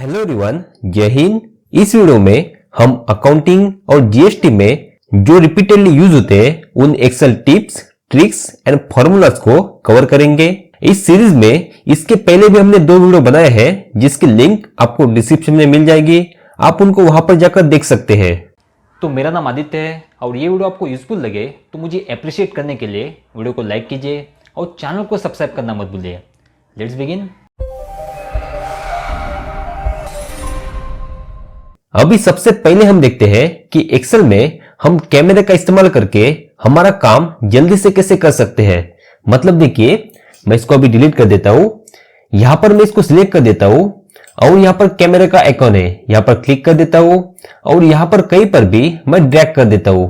Hello everyone, जय हिंद। इस video में हम अकाउंटिंग और जीएसटी में जो रिपीटेडली यूज होते हैं उन Excel tips, tricks and formulas को कवर करेंगे। इस सीरीज में इसके पहले भी हमने 2 वीडियो बनाए हैं जिसकी लिंक आपको डिस्क्रिप्शन में मिल जाएगी, आप उनको वहां पर जाकर देख सकते हैं। तो मेरा नाम आदित्य है और ये वीडियो आपको यूजफुल लगे तो मुझे अप्रिशिएट करने के लिए वीडियो को लाइक कीजिए और चैनल को सब्सक्राइब करना मत भूलिए। Let's begin. अभी सबसे पहले हम देखते हैं कि एक्सेल में हम कैमरे का इस्तेमाल करके हमारा काम जल्दी से कैसे कर सकते हैं। मतलब देखिए, मैं इसको अभी डिलीट कर देता हूं। यहां पर मैं इसको सिलेक्ट कर देता हूं और यहां पर कैमरे का आइकॉन है, यहां पर क्लिक कर देता हूं और यहां पर कहीं पर भी मैं ड्रैग कर देता हूं।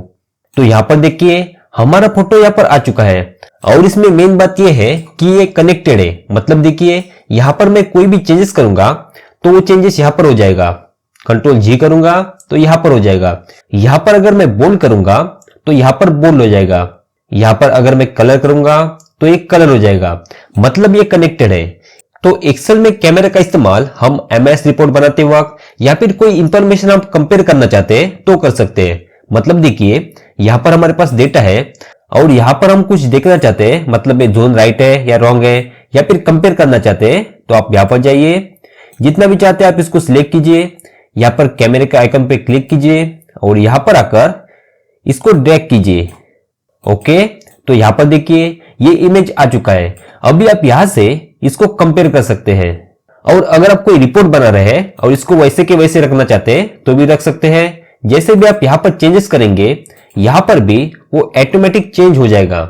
तो यहां पर देखिए हमारा फोटो यहां पर आ चुका है और इसमें मेन बात यह है कि ये कनेक्टेड है। मतलब देखिए यहां पर मैं कोई भी चेंजेस करूंगा तो वो चेंजेस यहां पर हो जाएगा। कंट्रोल जी करूंगा तो यहां पर हो जाएगा। यहां पर अगर मैं बोल्ड करूंगा तो यहां पर बोल्ड हो जाएगा। यहां पर अगर मैं कलर करूंगा तो एक कलर हो जाएगा। मतलब ये कनेक्टेड है। तो एक्सेल में कैमरे का इस्तेमाल हम एमएस रिपोर्ट बनाते वक्त या फिर कोई इंफॉर्मेशन आप कंपेयर करना चाहते हैं तो कर सकते हैं। मतलब देखिए यहां पर हमारे पास डेटा है और यहां पर हम कुछ देखना चाहते हैं, मतलब ये जोन राइट है या रॉन्ग है या फिर कंपेयर करना चाहते हैं, तो आप यहां पर जाइए, जितना भी चाहते हैं आप इसको सिलेक्ट कीजिए, यहां पर कैमरे के आइकन पे क्लिक कीजिए और यहां पर आकर इसको ड्रैग कीजिए। ओके, तो यहां पर देखिए ये इमेज आ चुका है। अभी आप यहां से इसको कंपेयर कर सकते हैं और अगर आप कोई रिपोर्ट बना रहे हैं और इसको वैसे के वैसे रखना चाहते हैं तो भी रख सकते हैं। जैसे भी आप यहां पर चेंजेस करेंगे यहां पर भी वो ऑटोमेटिक चेंज हो जाएगा।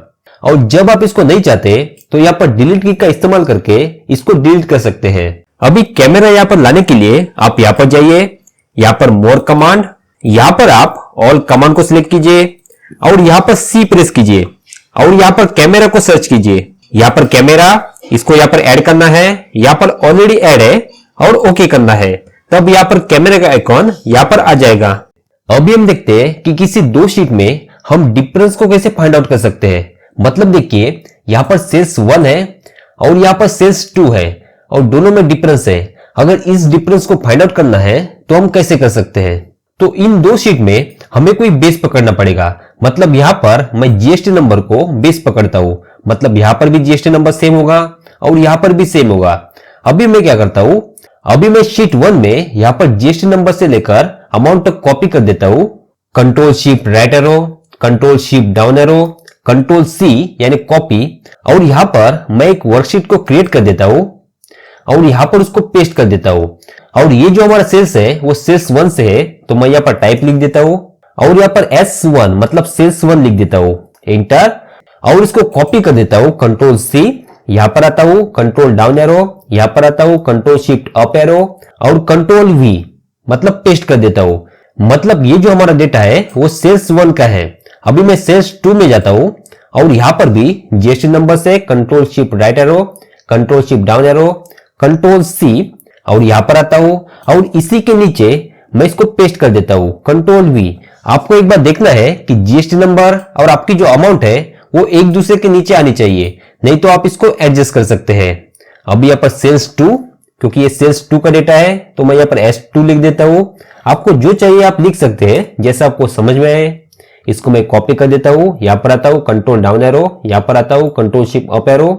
और जब आप इसको नहीं चाहते तो यहां पर डिलीट की का इस्तेमाल करके इसको डिलीट कर सकते हैं। अभी कैमरा यहां पर लाने के लिए आप यहां पर जाइए, यहां पर मोर कमांड, यहां पर आप ऑल कमांड को सिलेक्ट कीजिए और यहां पर सी प्रेस कीजिए और यहां पर कैमरा को सर्च कीजिए। यहां पर कैमरा, इसको यहां पर ऐड करना है, यहां पर ऑलरेडी ऐड है और ओके करना है, तब यहां पर कैमरे का आइकॉन यहां पर आ जाएगा। अभी हम देखते हैं कि किसी 2 शीट में हम डिफरेंस को कैसे फाइंड आउट कर सकते हैं। मतलब देखिए यहां पर सेल्स 1 है और यहां पर सेल्स 2 है और दोनों में डिफरेंस है। अगर इस डिफरेंस को फाइंड आउट करना है तो हम कैसे कर सकते हैं। तो इन 2 शीट में हमें कोई बेस पकड़ना पड़ेगा। मतलब यहां पर मैं जीएसटी नंबर को बेस पकड़ता हूं, मतलब यहां पर भी जीएसटी नंबर सेम होगा और यहां पर भी सेम होगा। अभी मैं क्या करता हूं, अभी मैं शीट 1 में यहां पर जीएसटी नंबर से लेकर अमाउंट तक कॉपी कर देता हूं। Control shift right arrow, control shift down arrow, control C यानी कॉपी, और यहां पर मैं एक वर्कशीट को क्रिएट कर देता हूं और यहां पर उसको पेस्ट कर देता हूं। और ये जो हमारा सेल्स है वो सेल्स 1 से है, तो मैं यहां पर टाइप लिख देता हूं और यहां पर S1 मतलब सेल्स 1 लिख देता हूं, एंटर, और इसको कॉपी कर देता हूं। कंट्रोल सी, यहां पर आता हूं कंट्रोल डाउन एरो, यहां पर आता हूं कंट्रोल शिफ्ट अप एरो और कंट्रोल वी मतलब पेस्ट कर देता हूं। मतलब ये जो हमारा डेटा है वो सेल्स 1 का है। अभी मैं सेल्स 2 में जाता हूं और यहां पर भी जीएसटी नंबर से control shift right arrow, control shift down arrow, control C, और यहां पर आता हूं और इसी के नीचे मैं इसको पेस्ट कर देता हूं, कंट्रोल वी। आपको एक बार देखना है कि जीएसटी नंबर और आपकी जो अमाउंट है वो एक दूसरे के नीचे आनी चाहिए, नहीं तो आप इसको एडजस्ट कर सकते हैं। अभी यहां पर सेल्स 2, क्योंकि ये सेल्स 2 का डेटा है तो मैं यहां पर S2 लिख देता हूं। आपको जो चाहिए आप लिख सकते हैं जैसा आपको समझ में आए। इसको मैं कॉपी कर देता हूं, यहां पर आता हूं कंट्रोल डाउन एरो, यहां पर आता हूं कंट्रोल शिफ्ट अप एरो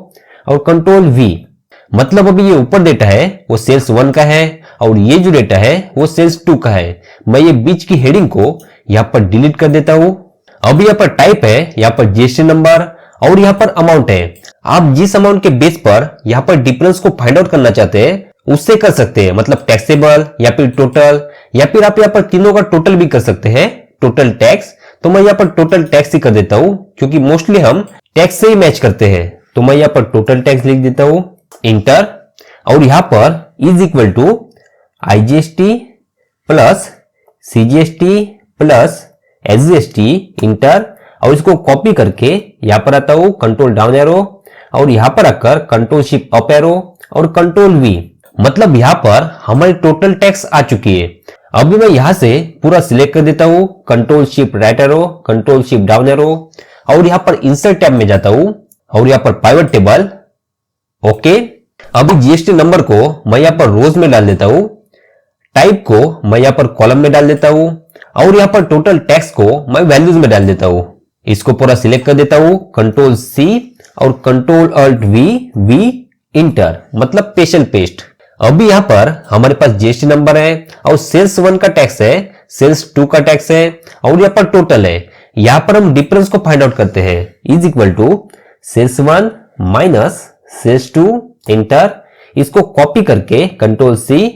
और कंट्रोल वी। मतलब अभी ये ऊपर डेटा है वो सेल्स 1 का है और ये जो डेटा है वो सेल्स 2 का है। मैं ये बीच की हेडिंग को यहां पर डिलीट कर देता हूं। अभी यहां पर टाइप है, यहां पर जीएसटी नंबर और यहां पर अमाउंट है। आप जिस अमाउंट के बेस पर यहां पर डिफरेंस को फाइंड आउट करना चाहते हैं उससे कर सकते हैं, मतलब टैक्सेबल या फिर टोटल, या फिर आप यहां पर तीनों का टोटल भी कर सकते हैं, टोटल टैक्स। तो मैं यहां पर टोटल टैक्स ही कर देता हूं क्योंकि मोस्टली हम टैक्स से ही मैच करते हैं। तो मैं यहां पर टोटल टैक्स लिख देता हूं, इंटर, और यहां पर is equal to IGST plus CGST plus SGST, enter, और इसको कॉपी करके यहां पर आता हूं कंट्रोल डाउन एरो और यहां पर आकर कंट्रोल शिफ्ट अप एरो और कंट्रोल वी। मतलब यहां पर हमारी टोटल टैक्स आ चुकी है। अभी मैं यहां से पूरा सिलेक्ट कर देता हूं, control shift right arrow, control shift down arrow, और यहां पर इंसर्ट टैब में जाता हूं और यहां पर पाइवट टेबल, ओके। अभी जीएसटी नंबर को मैं यहां पर रोज में डाल देता हूं टाइप को मैं यहाँ पर कॉलम में डाल देता हूं और यहाँ पर टोटल टेक्स्ट को मैं वैल्यूज में डाल देता हूं। इसको पूरा सिलेक्ट कर देता हूं, कंट्रोल सी और कंट्रोल अल्ट वी इंटर, मतलब पेस्ट। अभी यहाँ पर हमारे पास जीएसटी नंबर है और सेल्स 1 का टैक्स है, सेल्स 2 का टैक्स है और यहाँ पर टोटल है। यहाँ पर हम डिफरेंस को फाइंड आउट करते हैं, is equal to sales 1 minus sales 2 enter. इसको कॉपी करके कंट्रोल सी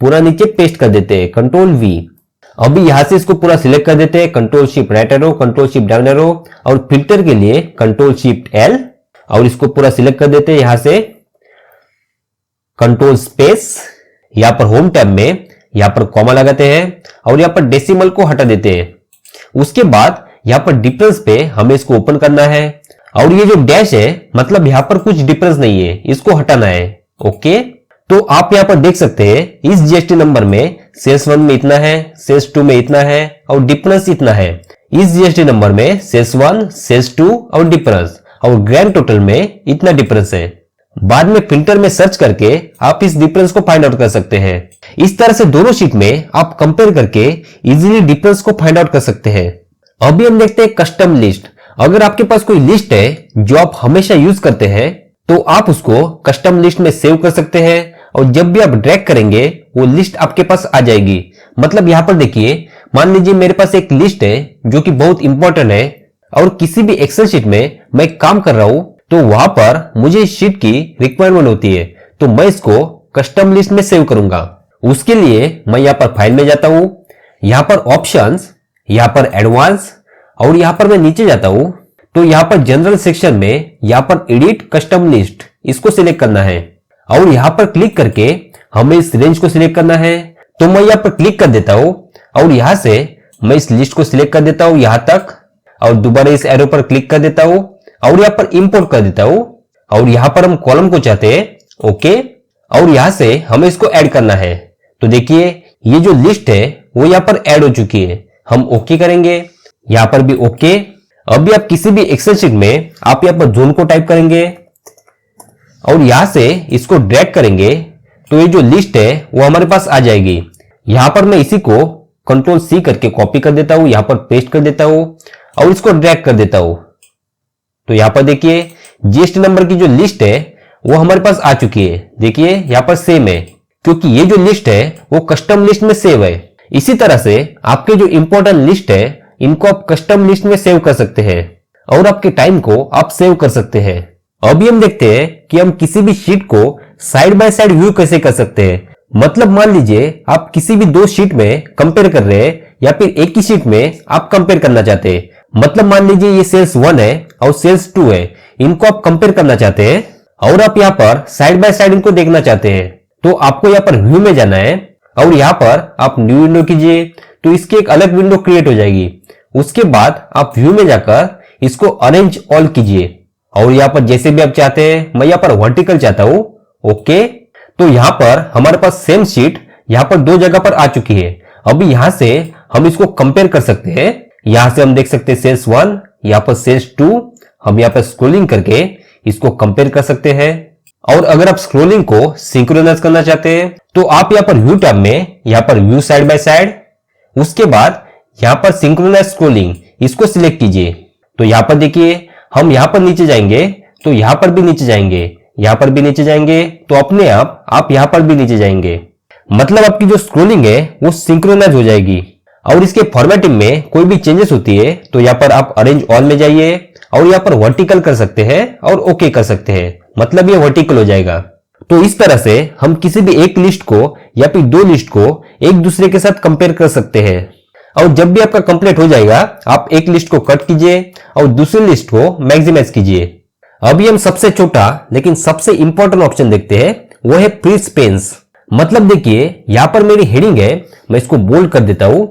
पूरा नीचे पेस्ट कर देते हैं, कंट्रोल वी। अभी यहां से इसको पूरा सिलेक्ट कर देते हैं, control shift right arrow, control shift down arrow और फिल्टर के लिए कंट्रोल शिफ्ट एल और इसको पूरा सिलेक्ट कर देते हैं। यहां से कंट्रोल स्पेस, यहां पर होम टैब में यहां पर कॉमा लगाते हैं और यहां पर डेसिमल को हटा देते हैं। उसके बाद यहां पर डिफरेंस पे हमें इसको ओपन करना है और ये जो डैश है मतलब यहां पर कुछ डिफरेंस नहीं है, इसको हटाना है। ओके, तो आप यहां पर देख सकते हैं इस जीएसटी नंबर में सेल्स 1 में इतना है, सेल्स 2 में इतना है और डिफरेंस इतना है। इस जीएसटी नंबर में सेल्स 1, सेल्स 2 और डिफरेंस और ग्रैंड टोटल में इतना डिफरेंस है। बाद में फिल्टर में सर्च करके आप इस डिफरेंस को फाइंड आउट कर सकते हैं। इस तरह से दोनों शीट में आप कंपेयर करके इजीली डिफरेंस को फाइंड आउट कर सकते हैं। अभी हम देखते हैं कस्टम लिस्ट। अगर आपके पास कोई लिस्ट है जो आप हमेशा यूज करते हैं तो आप उसको कस्टम लिस्ट में सेव कर सकते हैं और जब भी आप ड्रैग करेंगे वो लिस्ट आपके पास आ जाएगी। मतलब यहां पर देखिए, मान लीजिए मेरे पास एक लिस्ट है जो कि बहुत इंपॉर्टेंट है और किसी भी एक्सेल शीट में मैं काम कर रहा हूं तो वहां पर मुझे इस शीट की रिक्वायरमेंट होती है, तो मैं इसको कस्टम लिस्ट में सेव करूंगा। उसके लिए मैं यहां पर फाइल में जाता हूं, यहां पर ऑप्शंस, यहां पर एडवांस और यहां पर मैं नीचे जाता हूं तो यहां पर जनरल सेक्शन में यहां पर एडिट कस्टम लिस्ट, इसको सिलेक्ट करना है और यहां पर क्लिक करके हमें इस रेंज को सिलेक्ट करना है। तो मैं यहां पर क्लिक कर देता हूं और यहां से मैं इस लिस्ट को सिलेक्ट कर देता हूं यहां तक और दोबारा इस एरो पर क्लिक कर देता हूं और यहां पर इंपोर्ट कर देता हूं और यहां पर हम कॉलम को चाहते हैं, ओके, और यहां से हमें इसको ऐड करना है। तो देखिए ये जो लिस्ट है वो यहां पर ऐड हो चुकी है। हम ओके करेंगे, यहां पर भी ओके। अभी आप किसी भी एक्सेल शीट में आप यहां पर जोन को टाइप करेंगे और यहां से इसको ड्रैग करेंगे तो ये जो लिस्ट है वो हमारे पास आ जाएगी। यहां पर मैं इसी को कंट्रोल सी करके कॉपी कर देता हूं, यहां पर पेस्ट कर देता हूं और इसको ड्रैग कर देता हूं। तो यहां पर देखिए जीएसटी नंबर की जो लिस्ट है वो हमारे पास आ चुकी है। देखिए यहां पर सेम है क्योंकि ये जो लिस्ट है वो कस्टम लिस्ट में सेव है। इसी तरह से आपके जो इंपॉर्टेंट लिस्ट है इनको आप कस्टम लिस्ट में सेव कर सकते हैं और आपके टाइम को आप सेव कर सकते हैं। अभी हम देखते हैं कि हम किसी भी शीट को साइड बाय साइड व्यू कैसे कर सकते हैं। मतलब मान लीजिए आप किसी भी दो शीट में कंपेयर कर रहे हैं या फिर एक ही शीट में आप कंपेयर करना चाहते हैं। मतलब मान लीजिए ये सेल्स 1 है और सेल्स 2 है, इनको आप कंपेयर करना चाहते हैं और आप यहाँ पर साइड बाय साइड इनको देखना चाहते हैं। तो आपको यहाँ पर व्यू में जाना है और यहाँ पर आप न्यू विंडो कीजिए तो इसकी एक अलग विंडो क्रिएट हो जाएगी। उसके बाद आप व्यू में जाकर इसको अरेंज ऑल कीजिए और यहाँ पर जैसे भी आप चाहते हैं, मैं यहाँ पर वर्टिकल चाहता हूं, ओके। तो यहाँ पर हमारे पास सेम शीट यहाँ पर दो जगह पर आ चुकी है। अभी यहां से हम इसको कंपेयर कर सकते हैं। यहां से हम देख सकते हैं सेल्स 1, यहाँ पर सेल्स 2, हम यहाँ पर स्क्रोलिंग करके इसको कंपेयर कर सकते हैं। और अगर आप स्क्रोलिंग को सिंक्रोनाइज करना चाहते हैं तो आप यहाँ पर व्यू टैब में यहाँ पर व्यू साइड बाय साइड, उसके बाद यहाँ पर सिंक्रोनाइज स्क्रोलिंग, इसको सिलेक्ट कीजिए। तो यहाँ पर देखिए हम यहाँ पर नीचे जाएंगे तो यहाँ पर भी नीचे जाएंगे, यहाँ पर भी नीचे जाएंगे तो अपने आप यहाँ पर भी नीचे जाएंगे। मतलब आपकी जो स्क्रोलिंग है वो सिंक्रोनाइज हो जाएगी। और इसके फॉर्मेटिंग में कोई भी चेंजेस होती है तो यहाँ पर आप अरेंज ऑल में जाइए और यहाँ पर वर्टिकल कर सकते हैं और ओके कर सकते हैं, मतलब ये वर्टिकल हो जाएगा। तो इस तरह से हम किसी भी एक लिस्ट को या फिर दो लिस्ट को एक दूसरे के साथ कंपेयर कर सकते हैं। और जब भी आपका कंप्लीट हो जाएगा आप एक लिस्ट को कट कीजिए और दूसरी लिस्ट को मैक्सिमाइज कीजिए। अभी हम सबसे छोटा लेकिन सबसे इंपॉर्टेंट ऑप्शन देखते हैं, वो है फ्रीज पेन्स। मतलब देखिए यहां पर मेरी हेडिंग है, मैं इसको बोल्ड कर देता हूं।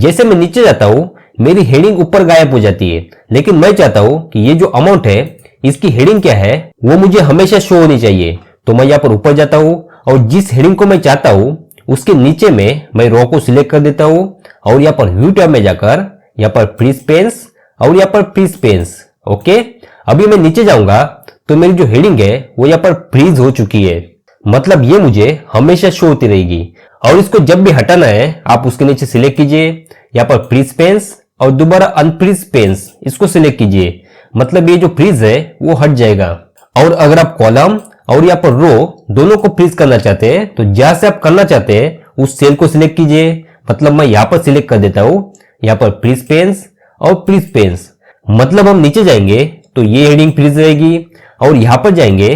जैसे मैं नीचे जाता हूं मेरी हेडिंग ऊपर गायब हो जाती है, लेकिन मैं चाहता हूं कि ये जो अमाउंट है इसकी हेडिंग क्या है वो मुझे हमेशा शो होनी चाहिए। तो मैं यहाँ पर ऊपर जाता हूं और जिस हेडिंग को मैं चाहता हूं उसके नीचे में मैं रो को सिलेक्ट कर देता हूं और यहाँ पर व्यू टैब में जाकर यहाँ पर फ्रीज पेन्स और यहाँ पर फ्रीज पेन्स, ओके। अभी मैं नीचे जाऊंगा तो मेरी जो हेडिंग है वो यहाँ पर फ्रीज हो चुकी है, मतलब ये मुझे हमेशा शो होती रहेगी। और इसको जब भी हटाना है आप उसके नीचे सिलेक्ट कीजिए, यहाँ पर फ्रीज पेंस और दोबारा अनफ्रीज पेंस इसको सिलेक्ट कीजिए। मतलब ये जो फ्रीज है वो हट जाएगा। और अगर आप कॉलम और यहाँ पर रो दोनों को फ्रीज करना चाहते हैं तो जहां से आप करना चाहते हैं उस सेल को सिलेक्ट कीजिए। मतलब मैं यहाँ पर सिलेक्ट कर देता हूं, यहाँ पर फ्रीज पेंस और फ्रीज पेंस। मतलब हम नीचे जाएंगे तो ये हेडिंग फ्रीज रहेगी और यहाँ पर जाएंगे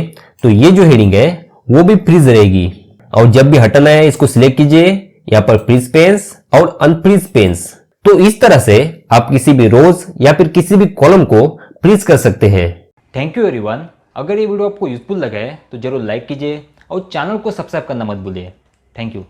तो ये जो हेडिंग है वो भी फ्रीज रहेगी। और जब भी हटाना है इसको सिलेक्ट कीजिए, यहाँ पर फ्रीज पेंस और अनफ्रीज पेंस। तो इस तरह से आप किसी भी रोज या फिर किसी भी कॉलम को फ्रीज कर सकते हैं। Thank you everyone. अगर ये वीडियो आपको यूजफुल लगा है तो जरूर लाइक कीजिए और चैनल को सब्सक्राइब करना मत भूलिए। Thank you.